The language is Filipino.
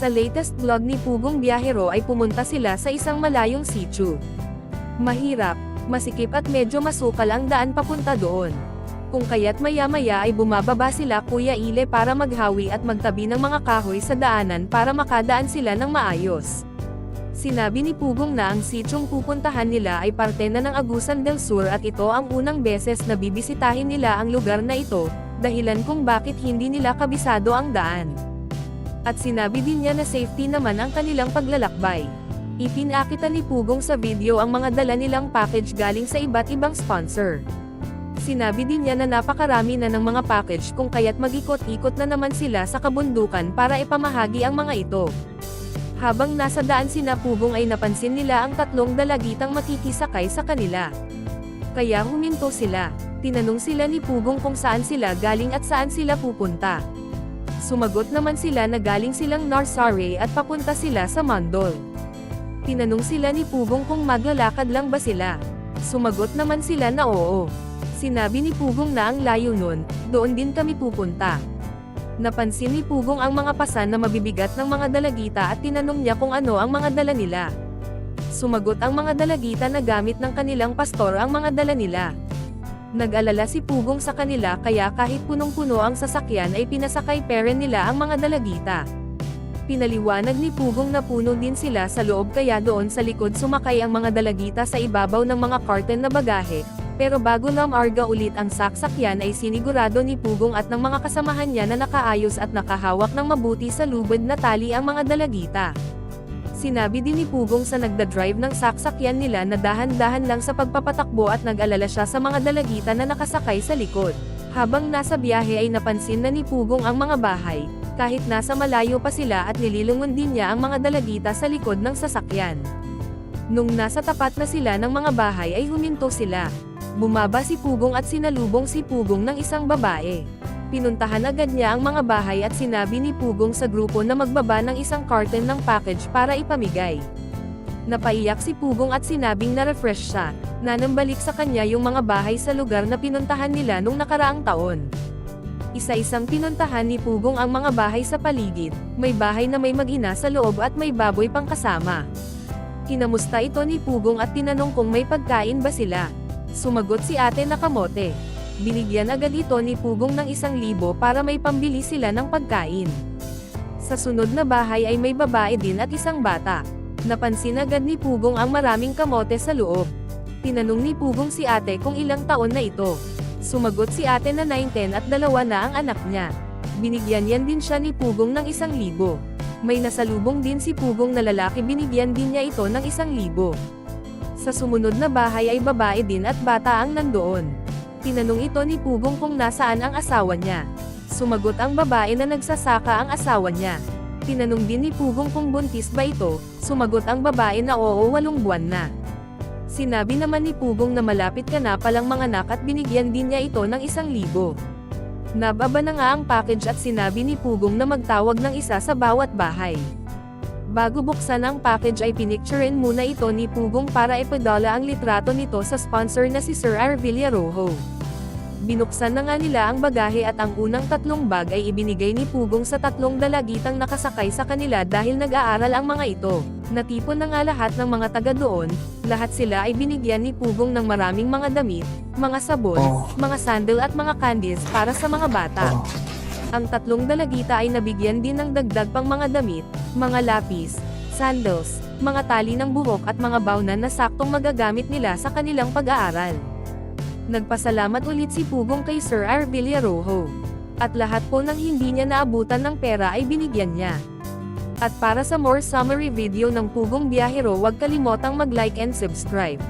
Sa latest vlog ni Pugong Biyahero ay pumunta sila sa isang malayong sitio. Mahirap, masikip at medyo masukal ang daan papunta doon. Kung kaya't maya-maya ay bumababa sila Kuya Ile para maghawi at magtabi ng mga kahoy sa daanan para makadaan sila ng maayos. Sinabi ni Pugong na ang sityong pupuntahan nila ay parte na ng Agusan del Sur at ito ang unang beses na bibisitahin nila ang lugar na ito, dahilan kung bakit hindi nila kabisado ang daan. At sinabi din niya na safety naman ang kanilang paglalakbay. Ipinakita ni Pugong sa video ang mga dala nilang package galing sa iba't ibang sponsor. Sinabi din niya na napakarami na ng mga package kung kaya't mag-ikot-ikot na naman sila sa kabundukan para ipamahagi ang mga ito. Habang nasa daan sina Pugong ay napansin nila ang tatlong dalagitang makikisakay sa kanila. Kaya huminto sila. Tinanong sila ni Pugong kung saan sila galing at saan sila pupunta. Sumagot naman sila na galing silang Narsare at papunta sila sa Mandol. Tinanong sila ni Pugong kung maglalakad lang ba sila. Sumagot naman sila na oo. Sinabi ni Pugong na ang layo nun, doon din kami pupunta. Napansin ni Pugong ang mga pasan na mabibigat ng mga dalagita at tinanong niya kung ano ang mga dala nila. Sumagot ang mga dalagita na gamit ng kanilang pastor ang mga dala nila. Nag-alala si Pugong sa kanila kaya kahit punong-puno ang sasakyan ay pinasakay pa rin nila ang mga dalagita. Pinaliwanag ni Pugong na puno din sila sa loob kaya doon sa likod sumakay ang mga dalagita sa ibabaw ng mga carton na bagahe, pero bago namarga ulit ang saksakyan ay sinigurado ni Pugong at ng mga kasamahan niya na nakaayos at nakahawak ng mabuti sa lubid na tali ang mga dalagita. Sinabi din ni Pugong sa nagdadrive ng saksakyan nila na dahan-dahan lang sa pagpapatakbo at nag-alala siya sa mga dalagita na nakasakay sa likod. Habang nasa biyahe ay napansin na ni Pugong ang mga bahay, kahit nasa malayo pa sila at nililungon din niya ang mga dalagita sa likod ng sasakyan. Nung nasa tapat na sila ng mga bahay ay huminto sila. Bumaba si Pugong at sinalubong si Pugong ng isang babae. Pinuntahan agad niya ang mga bahay at sinabi ni Pugong sa grupo na magbaba ng isang carton ng package para ipamigay. Napaiyak si Pugong at sinabing na-refresh siya, na nambalik sa kanya yung mga bahay sa lugar na pinuntahan nila nung nakaraang taon. Isa-isang pinuntahan ni Pugong ang mga bahay sa paligid, may bahay na may mag-ina sa loob at may baboy pang kasama. Kinamusta ito ni Pugong at tinanong kung may pagkain ba sila. Sumagot si Ate na kamote. Binigyan agad ito ni Pugong ng 1,000 para may pambili sila ng pagkain. Sa sunod na bahay ay may babae din at isang bata. Napansin agad ni Pugong ang maraming kamote sa loob. Tinanong ni Pugong si Ate kung ilang taon na ito. Sumagot si Ate na 9-10 at 2 na ang anak niya. Binigyan yan din siya ni Pugong ng 1,000. May nasalubong din si Pugong na lalaki, binigyan din niya ito ng 1,000. Sa sumunod na bahay ay babae din at bata ang nandoon. Tinanong ito ni Pugong kung nasaan ang asawa niya. Sumagot ang babae na nagsasaka ang asawa niya. Tinanong din ni Pugong kung buntis ba ito. Sumagot ang babae na oo, 8 buwan na. Sinabi naman ni Pugong na malapit ka na palang manganak at binigyan din niya ito ng 1,000. Nababa na nga ang package at sinabi ni Pugong na magtawag ng isa sa bawat bahay. Bago buksan ang package ay pinicturein muna ito ni Pugong para ipadala ang litrato nito sa sponsor na si Sir R. Villarojo. Binuksan na nga nila ang bagahe at ang unang 3 bag ay ibinigay ni Pugong sa 3 dalagitang nakasakay sa kanila dahil nag-aaral ang mga ito. Natipon na nga lahat ng mga taga doon, lahat sila ay binigyan ni Pugong ng maraming mga damit, mga sabon, mga sandal at mga candies para sa mga bata. Ang 3 dalagita ay nabigyan din ng dagdag pang mga damit, mga lapis, sandals, mga tali ng buhok at mga baunan na saktong magagamit nila sa kanilang pag-aaral. Nagpasalamat ulit si Pugong kay Sir R. Villarojo. At lahat po ng hindi niya naabutan ng pera ay binigyan niya. At para sa more summary video ng Pugong Biyahero, huwag kalimotang mag-like and subscribe.